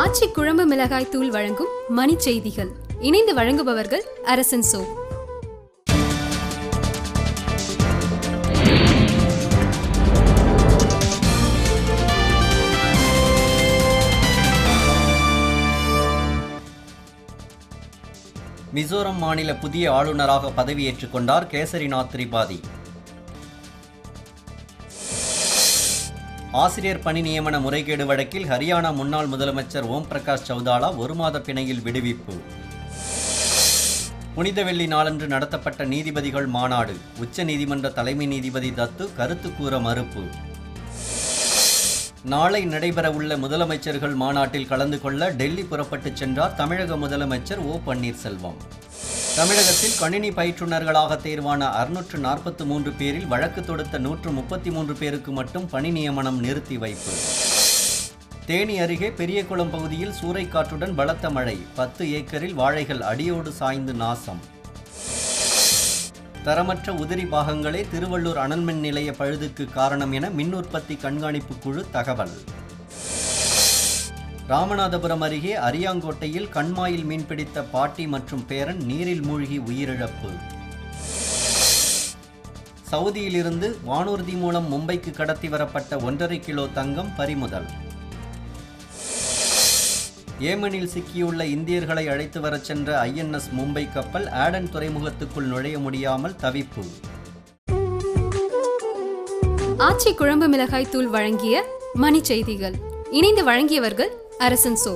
ஆச்சி குழம்பு மிளகாய் தூள் வழங்கும் மணி செய்திகள். இணைந்து வழங்குபவர்கள் அரசன் சோ. மிசோரம் மாநில புதிய ஆளுநராக பதவியேற்றுக் கொண்டார் கேசரிநாத் திரிபாதி. ஆசிரியர் பணி நியமன முறைகேடு வழக்கில் ஹரியானா முன்னாள் முதலமைச்சர் ஓம் பிரகாஷ் சௌதாலா 1 மாத பிணையில் விடுவிப்பு. புனித வெள்ளி நாளன்று நடத்தப்பட்ட நீதிபதிகள் மாநாடு. உச்ச நீதிமன்ற தலைமை நீதிபதி தத்து கருத்து கூற மறுப்பு. நாளை நடைபெறவுள்ள முதலமைச்சர்கள் மாநாட்டில் கலந்து கொள்ள டெல்லி புறப்பட்டுச் சென்றார் தமிழக முதலமைச்சர் ஓ பன்னீர்செல்வம். தமிழகத்தில் கணினி பயிற்றுநர்களாக தேர்வான 643 பேரில் வழக்கு தொடுத்த 133 பேருக்கு மட்டும் பணி நியமனம் நிறுத்தி வைப்பு. தேனி அருகே பெரியகுளம் பகுதியில் சூறைக்காற்றுடன் பலத்த மழை. 10 ஏக்கரில் வாழைகள் அடியோடு சாய்ந்து நாசம். தரமற்ற உதிரி பாகங்களே திருவள்ளூர் அனல்மின் நிலைய பழுதுக்கு காரணம் என மின் உற்பத்தி கண்காணிப்பு குழு தகவல். ராமநாதபுரம் அருகே அரியாங்கோட்டையில் கண்மாயில் மீன்பிடித்த பாட்டி மற்றும் பேரன் நீரில் மூழ்கி உயிரிழப்பு. சவுதியிலிருந்து வானூர்தி மூலம் மும்பைக்கு கடத்தி வரப்பட்ட 1.5 கிலோ தங்கம் பறிமுதல். ஏமனில் சிக்கியுள்ள இந்தியர்களை அழைத்து வரச் சென்ற INS மும்பை கப்பல் ஆடன் துறைமுகத்துக்குள் நுழைய முடியாமல் தவிப்பு. ஆச்சி குழம்பு மிளகாய் தூள் வழங்கிய மணி செய்திகள். இணைந்து வழங்கியவர்கள் அரசன் சோ.